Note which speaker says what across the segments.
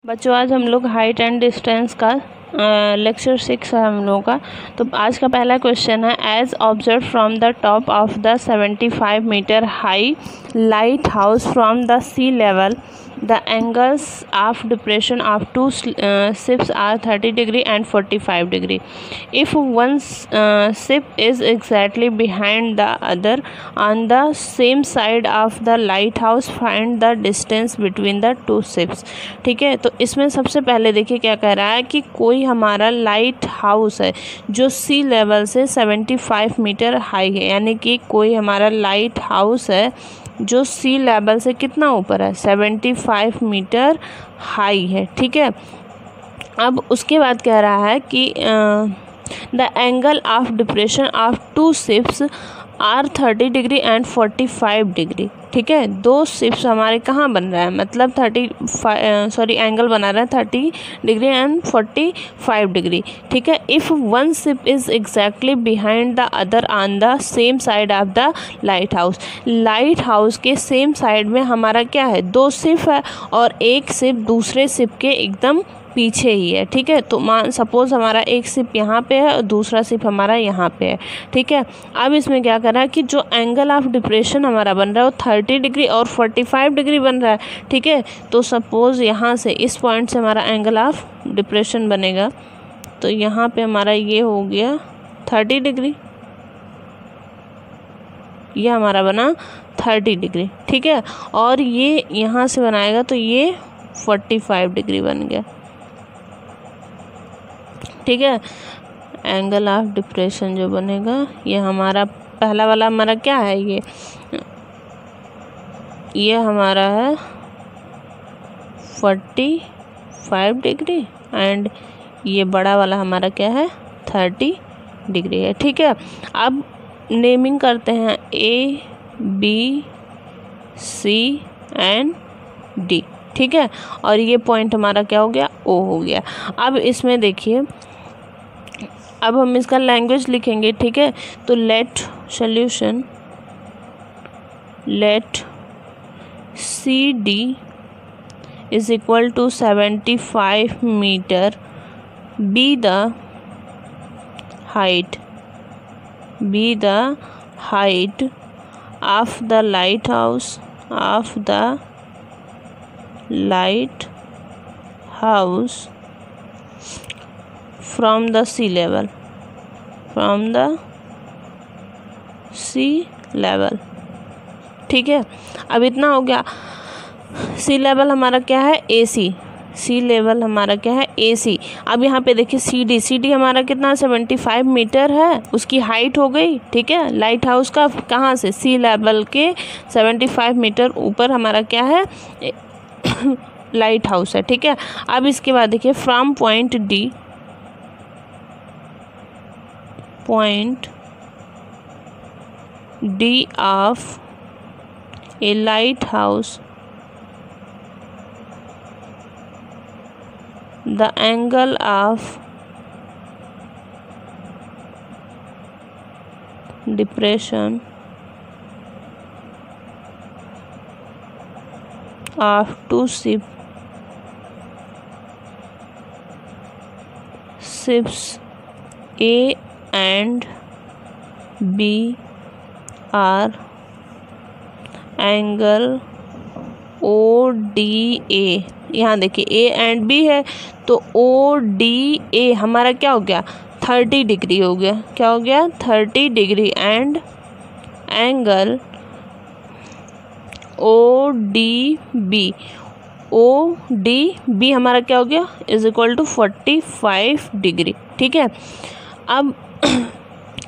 Speaker 1: बच्चों आज हम लोग हाइट एंड डिस्टेंस का लेक्चर 6 है हम लोगों का। तो आज का पहला क्वेश्चन है, as observe from the top of the 75 metre high lighthouse from the sea level the angles of depression of two ships are 30 degree and 45 degree. If one ship is exactly behind the other on the same side of the lighthouse find the distance between the two ships। ठीक है, तो इसमें सबसे पहले देखिए क्या कह रहा है कि कोई हमारा लाइट हाउस है जो सी लेवल से 75 मीटर हाई है, यानी कि कोई हमारा लाइट हाउस है जो सी लेवल से कितना ऊपर है, 75 मीटर हाई है। ठीक है, अब उसके बाद कह रहा है कि the angle of depression of two ships are 30 degree and 45 degree. ठीक है, दो शिप्स हमारे कहाँ बन रहा है, मतलब एंगल बना रहा है 30 डिग्री एंड 45 डिग्री। ठीक है, if one ship is exactly behind the other on the same side of the light house. Light house के सेम साइड में हमारा क्या है, दो शिप है और एक शिप दूसरे शिप के एकदम पीछे ही है। ठीक है, तो मान सपोज हमारा एक शिप यहाँ पे है और दूसरा शिप हमारा यहाँ पे है। ठीक है, अब इसमें क्या कर रहा है कि जो एंगल ऑफ डिप्रेशन हमारा बन रहा है वो 30 डिग्री और 45 डिग्री बन रहा है। ठीक है, तो सपोज यहाँ से इस पॉइंट से हमारा एंगल ऑफ डिप्रेशन बनेगा, तो यहाँ पे हमारा ये हो गया 30 डिग्री, ये हमारा बना 30 डिग्री। ठीक है, और ये यहाँ से बनाएगा तो ये 45 डिग्री बन गया। ठीक है, एंगल ऑफ डिप्रेशन जो बनेगा ये हमारा पहला वाला हमारा क्या है, ये हमारा है 45 डिग्री एंड ये बड़ा वाला हमारा क्या है 30 डिग्री है। ठीक है, अब नेमिंग करते हैं A, B, C and D। ठीक है, और ये पॉइंट हमारा क्या हो गया, O हो गया। अब इसमें देखिए, अब हम इसका लैंग्वेज लिखेंगे। ठीक है, तो let solution, let CD is equal to 75 metre be the height of the lighthouse from the sea level। ठीक है, अब इतना हो गया। सी लेवल हमारा क्या है AC, सी लेवल हमारा क्या है AC। अब यहाँ पे देखिए CD हमारा कितना 75 मीटर है, उसकी हाइट हो गई। ठीक है, लाइट हाउस का कहाँ से, सी लेवल के 75 मीटर ऊपर हमारा क्या है लाइट हाउस है। ठीक है, अब इसके बाद देखिए from point D of a lighthouse, the angle of depression of two ships A and B are angle ODA। यहाँ देखिए A एंड B है तो ODA हमारा क्या हो गया 30 डिग्री हो गया। क्या हो गया 30 डिग्री एंड एंगल ODB हमारा क्या हो गया इज इक्वल टू 45 डिग्री। ठीक है, अब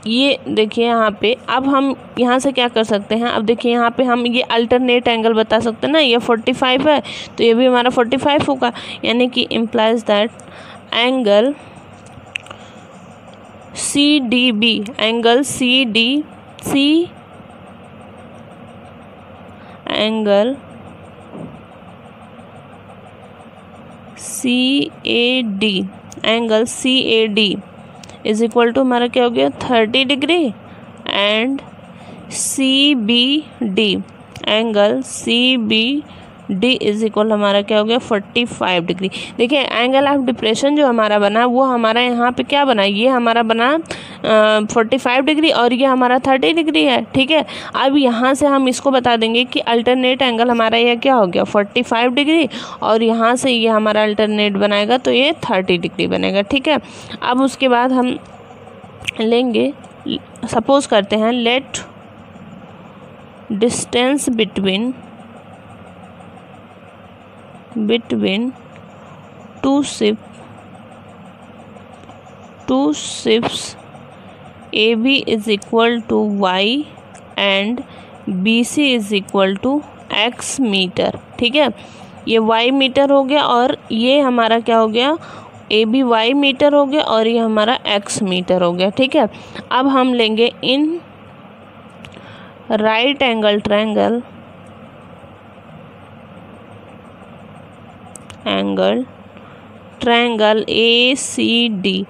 Speaker 1: ये देखिए यहाँ पे, अब हम यहाँ से क्या कर सकते हैं, अब देखिए यहाँ पे हम ये अल्टरनेट एंगल बता सकते हैं ना, ये 45 है तो ये भी हमारा 45 होगा, यानी कि implies that angle CDB, angle CAD is equal to हमारा क्या हो गया 30 degree and CBD angle D is equal हमारा क्या हो गया 45 डिग्री। देखिए एंगल ऑफ डिप्रेशन जो हमारा बना वो हमारा यहाँ पे क्या बना, ये हमारा बना 45 डिग्री और ये हमारा 30 डिग्री है। ठीक है, अब यहाँ से हम इसको बता देंगे कि अल्टरनेट एंगल हमारा यह क्या हो गया 45 डिग्री और यहाँ से ये हमारा अल्टरनेट बनाएगा तो ये 30 डिग्री बनेगा। ठीक है, अब उसके बाद हम लेंगे, सपोज करते हैं let distance between two ships AB is equal to Y and BC is equal to X metre. ठीक है, ये Y मीटर हो गया और ये हमारा क्या हो गया AB Y मीटर हो गया और ये हमारा X मीटर हो गया। ठीक है, अब हम लेंगे in right angle triangle ACD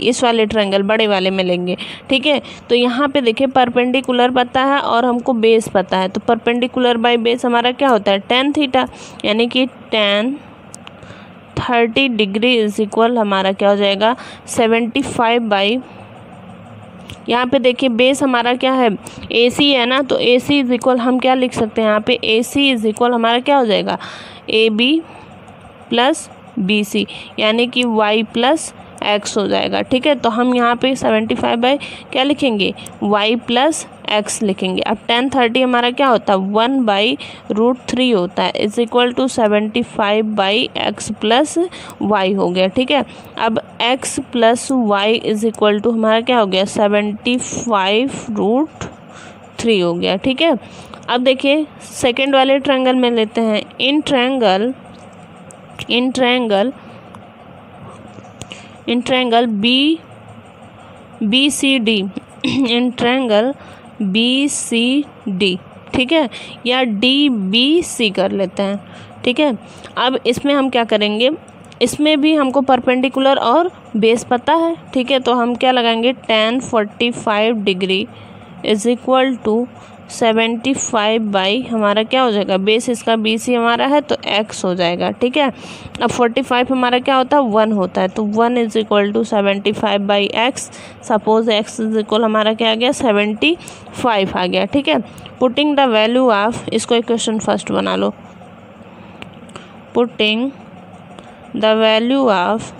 Speaker 1: इस वाले ट्रायंगल बड़े वाले में लेंगे। ठीक है, तो यहाँ पे देखिए परपेंडिकुलर पता है और हमको बेस पता है, तो परपेंडिकुलर बाय बेस हमारा क्या होता है tan थीटा, यानी कि tan 30 डिग्री इज इक्वल हमारा क्या हो जाएगा 75 बाई, यहाँ पे देखिए बेस हमारा क्या है AC है ना, तो AC इज इक्वल हम क्या लिख सकते हैं यहाँ पे AC इज इक्वल हमारा क्या हो जाएगा AB प्लस BC, यानी कि Y प्लस X हो जाएगा। ठीक है, तो हम यहाँ पे 75 बाई क्या लिखेंगे Y प्लस X लिखेंगे। अब tan 30 हमारा क्या होता है 1/√3 होता है is equal to 75 by X plus Y हो गया। ठीक है, अब X plus Y is equal to हमारा क्या हो गया 75√3 हो गया। ठीक है, अब देखिए सेकेंड वाले ट्रायंगल में लेते हैं in triangle BCD in triangle BCD। ठीक है, या DBC कर लेते हैं। ठीक है, अब इसमें हम क्या करेंगे, इसमें भी हमको परपेंडिकुलर और बेस पता है। ठीक है, तो हम क्या लगाएंगे tan 45 degree is equal to 75 by हमारा क्या हो जाएगा बेस इसका BC हमारा है तो X हो जाएगा। ठीक है, अब 45 हमारा क्या होता है 1 होता है, तो 1 is equal to 75 by X। Suppose X is equal हमारा क्या आ गया 75 आ गया। ठीक है, पुटिंग द वैल्यू ऑफ, इसको इक्वेशन फर्स्ट बना लो, putting the value of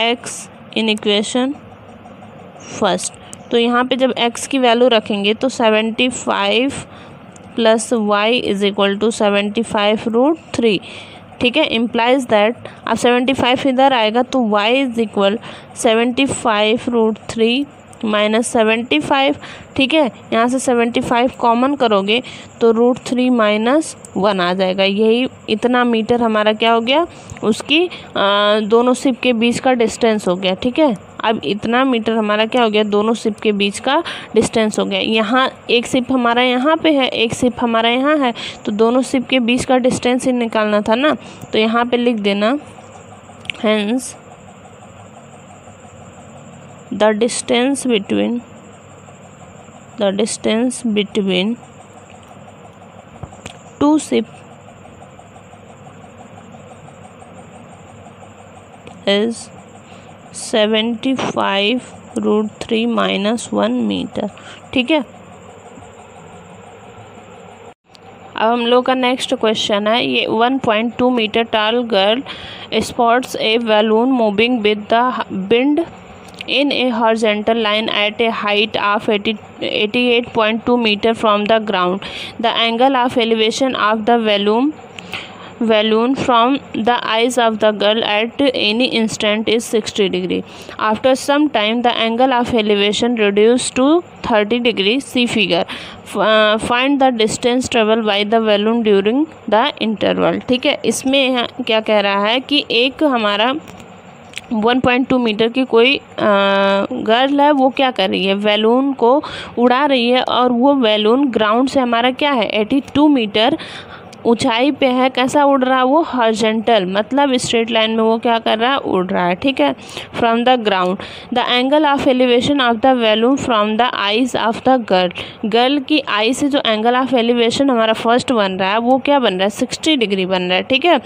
Speaker 1: X in equation first, तो यहाँ पे जब x की वैल्यू रखेंगे तो 75 plus Y is equal to 75√3। ठीक है, इम्प्लाइज दैट अब 75 इधर आएगा तो Y इज इक्वल 75√3 माइनस 75। ठीक है, यहाँ से 75 कॉमन करोगे तो √3 माइनस 1 आ जाएगा, यही इतना मीटर हमारा क्या हो गया उसकी दोनों शिप के बीच का डिस्टेंस हो गया। ठीक है, अब इतना मीटर हमारा क्या हो गया दोनों शिप के बीच का डिस्टेंस हो गया। यहाँ एक शिप हमारा यहाँ पे है, एक शिप हमारा यहाँ है, तो दोनों शिप के बीच का डिस्टेंस ही निकालना था ना, तो यहाँ पे लिख देना hence the distance between two ship is 75√3 minus 1 metre. ठीक है, अब हम लोग का नेक्स्ट क्वेश्चन है, ये 1.2 मीटर टाल girl spots A balloon moving with the wind in a horizontal line at a height of 88.2 meter from the ground. The angle of elevation of the balloon from the eyes of the girl at any instant is 60 degree. After some time the angle of elevation reduced to 30 degree. See figure. Find the distance traveled by the balloon during the interval. ठीक है, इसमें क्या कह रहा है कि एक हमारा 1.2 मीटर की कोई गर्ल है, वो क्या कर रही है बैलून को उड़ा रही है और वो बैलून ग्राउंड से हमारा क्या है 82 मीटर ऊंचाई पे है, कैसा उड़ रहा है वो, हॉरिजॉन्टल, मतलब स्ट्रेट लाइन में वो क्या कर रहा है, उड़ रहा है, ठीक है। From the ground the angle of elevation of the balloon from the eyes of the girl की आई से जो एंगल ऑफ एलिवेशन हमारा फर्स्ट बन रहा है वो क्या बन रहा है, 60 डिग्री बन रहा है, ठीक है।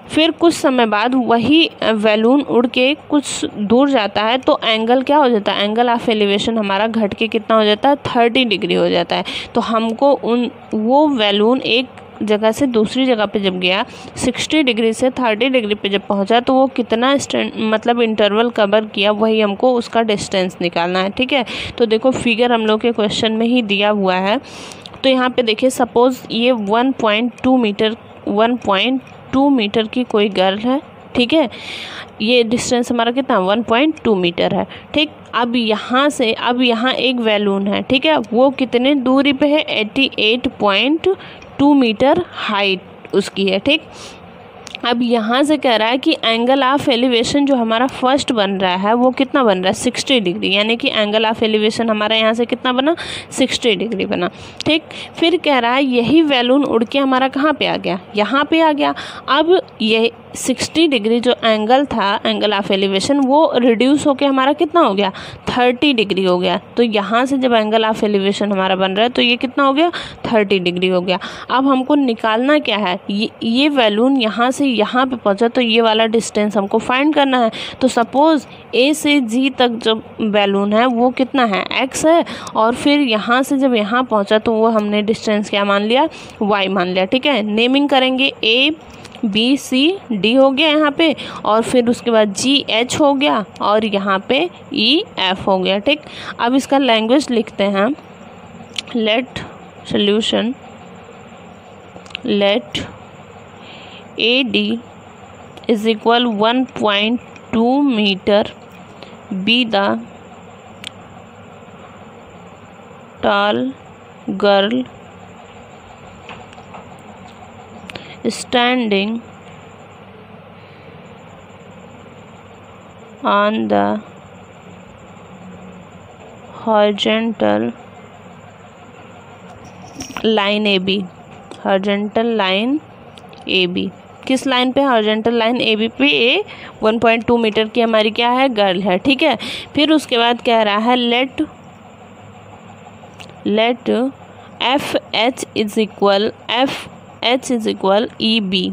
Speaker 1: फिर कुछ समय बाद वही बैलून उड़ के कुछ दूर जाता है तो एंगल क्या हो जाता है, एंगल ऑफ एलिवेशन हमारा घट के कितना हो जाता है, 30 डिग्री हो जाता है। तो हमको वो बैलून एक जगह से दूसरी जगह पे जब गया 60 डिग्री से 30 डिग्री पे जब पहुंचा तो वो कितना मतलब इंटरवल कवर किया, वही हमको उसका डिस्टेंस निकालना है, ठीक है। तो देखो फिगर हम लोग के क्वेश्चन में ही दिया हुआ है। तो यहाँ पे देखिए सपोज ये 1.2 मीटर की कोई गर्ल है, ठीक है। ये डिस्टेंस हमारा कितना 1.2 मीटर है, ठीक। अब यहाँ एक बैलून है, ठीक है, वो कितने दूरी पे है, 88.2 मीटर हाइट उसकी है, ठीक। अब यहाँ से कह रहा है कि एंगल ऑफ एलिवेशन जो हमारा फर्स्ट बन रहा है वो कितना बन रहा है, 60 डिग्री, यानी कि एंगल ऑफ एलिवेशन हमारा यहाँ से कितना बना, 60 डिग्री बना, ठीक। फिर कह रहा है यही बैलून उड़ के हमारा कहाँ पे आ गया, यहाँ पे आ गया। अब ये 60 डिग्री जो एंगल था, एंगल ऑफ एलिवेशन, वो रिड्यूस होके हमारा कितना हो गया, 30 डिग्री हो गया। तो यहाँ से जब एंगल ऑफ एलिवेशन हमारा बन रहा है तो ये कितना हो गया, 30 डिग्री हो गया। अब हमको निकालना क्या है, ये बैलून यहाँ से यहाँ पे पहुँचा तो ये वाला डिस्टेंस हमको फाइंड करना है। तो सपोज ए से जी तक जो बैलून है वो कितना है, x है, और फिर यहाँ से जब यहाँ पहुँचा तो वो हमने डिस्टेंस क्या मान लिया, y मान लिया, ठीक है। नेमिंग करेंगे, A B C D हो गया यहाँ पे, और फिर उसके बाद G H हो गया, और यहाँ पे E F हो गया, ठीक। अब इसका लैंग्वेज लिखते हैं, let solution, let AD is equal 1.2 metre be the tall girl standing on the horizontal line AB, horizontal line AB, किस लाइन पे, हॉरिजॉन्टल लाइन AB पे। ए 1.2 मीटर की हमारी क्या है, गर्ल है, ठीक है। फिर उसके बाद कह रहा है let FH is equal EB,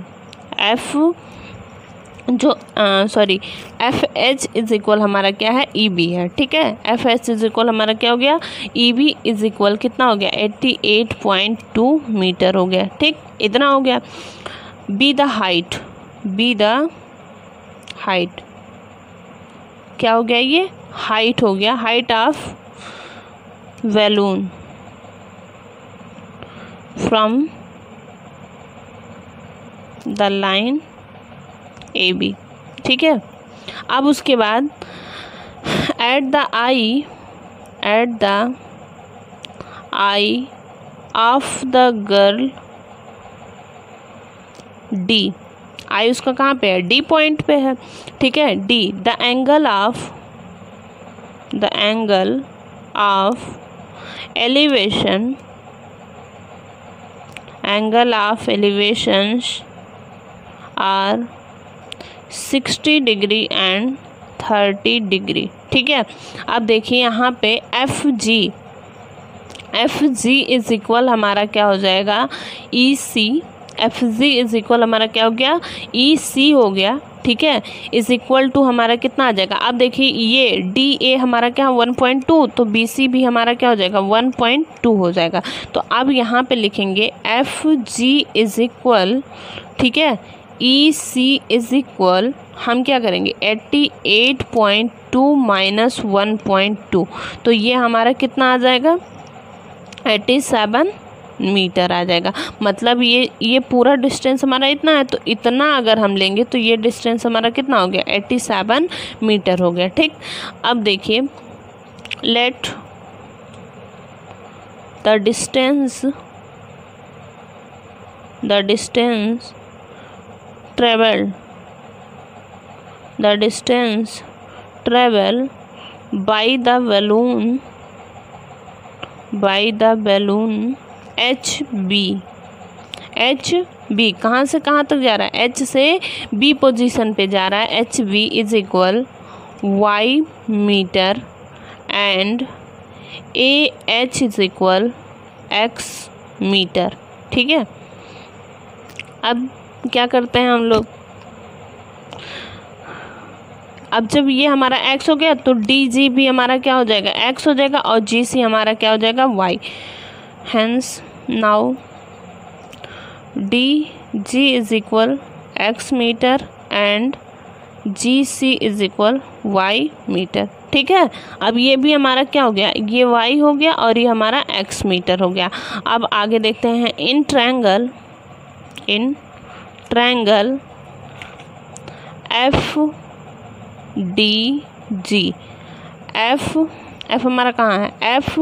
Speaker 1: FH is equal हमारा क्या है, EB है, ठीक है। FH इज इक्वल हमारा क्या हो गया, EB इज इक्वल कितना हो गया, 88.2 मीटर हो गया, ठीक, इतना हो गया। बी द हाइट क्या हो गया, ये हाइट हो गया, height of balloon from the line AB, ठीक है। अब उसके बाद at the I of the girl D, आई उसका कहाँ पे है, D पॉइंट पे है, ठीक है। D the angle of elevations are 60 degree and 30 degree, ठीक है। अब देखिए यहाँ पे FG इज इक्वल हमारा क्या हो जाएगा, EC, FG इज इक्वल हमारा क्या हो गया, EC हो गया, ठीक है, इज इक्वल टू हमारा कितना आ जाएगा। अब देखिए ये DA हमारा क्या 1.2, तो BC भी हमारा क्या हो जाएगा, 1.2 हो जाएगा। तो अब यहाँ पे लिखेंगे FG इज इक्वल, ठीक है, EC इज इक्वल, हम क्या करेंगे 88.2 माइनस 1.2, तो ये हमारा कितना आ जाएगा, 87 मीटर आ जाएगा। मतलब ये पूरा डिस्टेंस हमारा इतना है, तो इतना अगर हम लेंगे तो ये डिस्टेंस हमारा कितना हो गया, 87 मीटर हो गया, ठीक। अब देखिए let the distance travel by the balloon HB be, कहाँ से कहाँ तक जा रहा है, एच से बी पोजीशन पे जा रहा है, H B is equal Y metre and A H is equal X metre. ठीक है, अब क्या करते हैं हम लोग, अब जब ये हमारा x हो गया तो डी जी भी हमारा क्या हो जाएगा, x हो जाएगा, और जी सी हमारा क्या हो जाएगा, y। Hence now D G is equal X metre and G C is equal Y metre. ठीक है, अब ये भी हमारा क्या हो गया, ये y हो गया और ये हमारा x मीटर हो गया। अब आगे देखते हैं, in triangle F D G, F हमारा कहाँ है, एफ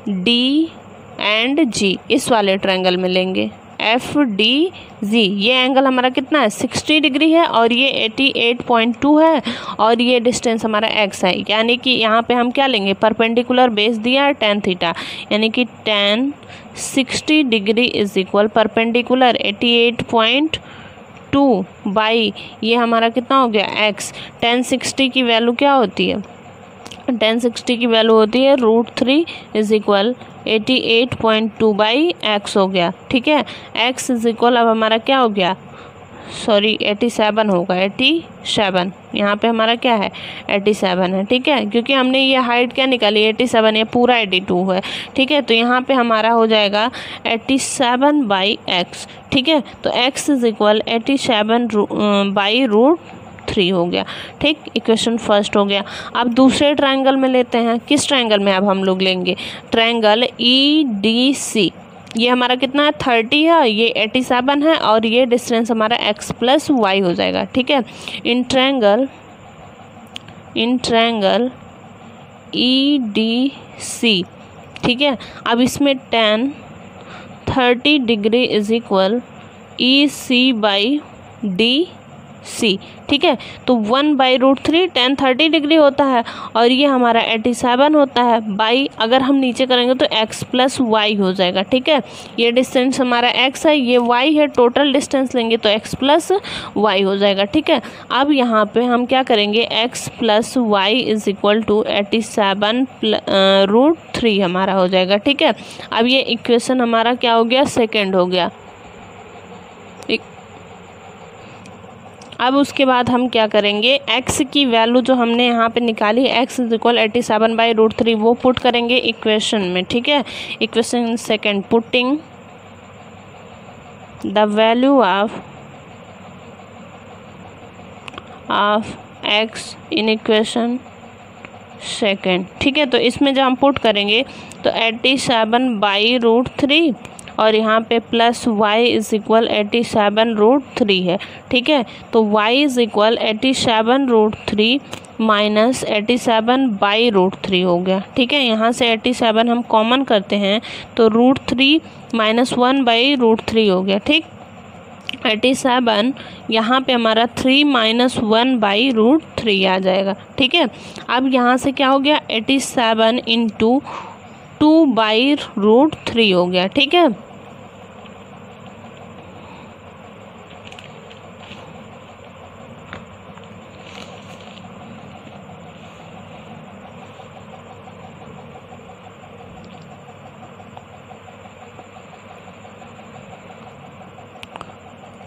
Speaker 1: डी एंड जी इस वाले ट्रायंगल में लेंगे, एफ डी जी, ये एंगल हमारा कितना है 60 डिग्री है और ये 88.2 है और ये डिस्टेंस हमारा x है, यानी कि यहाँ पे हम क्या लेंगे, परपेंडिकुलर बेस दिया है tan थीटा, यानी कि tan 60 degree is equal perpendicular 88.2 by ये हमारा कितना हो गया x। tan 60 की वैल्यू क्या होती है, tan 60 की वैल्यू होती है √3 इज इक्वल 88.2 बाई एक्स हो गया। ठीक है, x इज इक्वल अब हमारा क्या हो गया, सॉरी 87 होगा, 87, यहाँ पे हमारा क्या है 87 है। ठीक है, क्योंकि हमने ये हाइट क्या निकाली 87, ये पूरा 82 है। ठीक है, तो यहाँ पे हमारा हो जाएगा 87 बाई एक्स। ठीक है, तो x इज इक्वल 87 बाई √3 हो गया। ठीक, इक्वेशन फर्स्ट हो गया। अब दूसरे ट्रायंगल में लेते हैं, किस ट्रायंगल में अब हम लोग लेंगे, ट्रायंगल ई डी सी, ये हमारा कितना है 30 है, ये 87 है और ये डिस्टेंस हमारा x प्लस वाई हो जाएगा। ठीक है, in triangle E D C. ठीक है, अब इसमें tan 30 degree is equal E C by D C. ठीक है, तो 1/√3 tan 30 डिग्री होता है और ये हमारा 87 होता है, बाई अगर हम नीचे करेंगे तो x प्लस वाई हो जाएगा। ठीक है, ये डिस्टेंस हमारा x है, ये y है, टोटल डिस्टेंस लेंगे तो x प्लस वाई हो जाएगा। ठीक है, अब यहाँ पे हम क्या करेंगे, x plus Y is equal to 87 √3 हमारा हो जाएगा। ठीक है, अब ये इक्वेशन हमारा क्या हो गया, सेकेंड हो गया। अब उसके बाद हम क्या करेंगे, x की वैल्यू जो हमने यहाँ पे निकाली x इज इक्वल 87 बाई √3 वो पुट करेंगे इक्वेशन में। ठीक है, equation second, putting the value of x in equation second. ठीक है, तो इसमें जब हम पुट करेंगे तो 87 बाई √3 और यहाँ पे प्लस y इज इक्वल 87 √3 है। ठीक है, तो y is equal 87 √3 minus 87 by √3 हो गया। ठीक है, यहाँ से 87 हम कॉमन करते हैं तो √3 माइनस 1 बाई √3 हो गया। ठीक, 87 यहाँ पे हमारा 3 माइनस 1 बाई √3 आ जाएगा। ठीक है, अब यहाँ से क्या हो गया 87 इंटू 2 बाई √3 हो गया। ठीक है,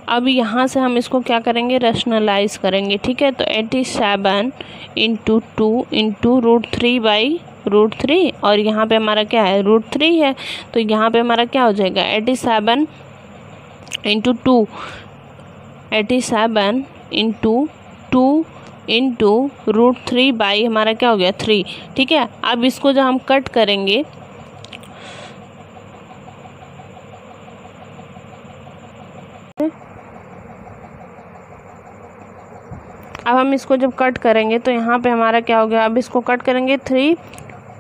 Speaker 1: अब यहाँ से हम इसको क्या करेंगे, रैशनलाइज करेंगे। ठीक है, तो 87 इंटू 2 इंटू √3 बाई √3 और यहाँ पे हमारा क्या है √3 है, तो यहाँ पे हमारा क्या हो जाएगा 87 इंटू 2, 87 इंटू 2 इंटू √3 बाई हमारा क्या हो गया 3। ठीक है, अब इसको जब हम कट करेंगे अब हम इसको जब कट करेंगे तो यहाँ पे हमारा क्या हो गया, अब इसको कट करेंगे 3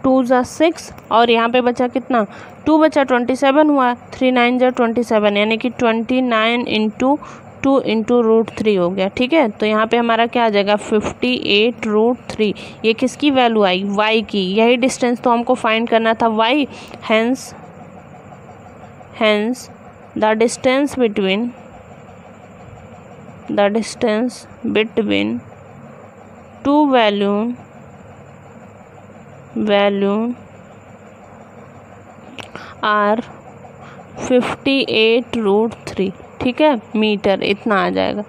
Speaker 1: 2 ज़ा 6 और यहाँ पे बचा कितना 2 बचा 27 हुआ, 3 9 ज़ा 27 यानी कि 29 इंटू 2 इंटू √3 हो गया। ठीक है, तो यहाँ पे हमारा क्या आ जाएगा 58 √3। ये किसकी वैल्यू आई, y की, यही डिस्टेंस तो हमको फाइंड करना था y। Hence the distance between two volume are 58√3, ठीक है, मीटर इतना आ जाएगा।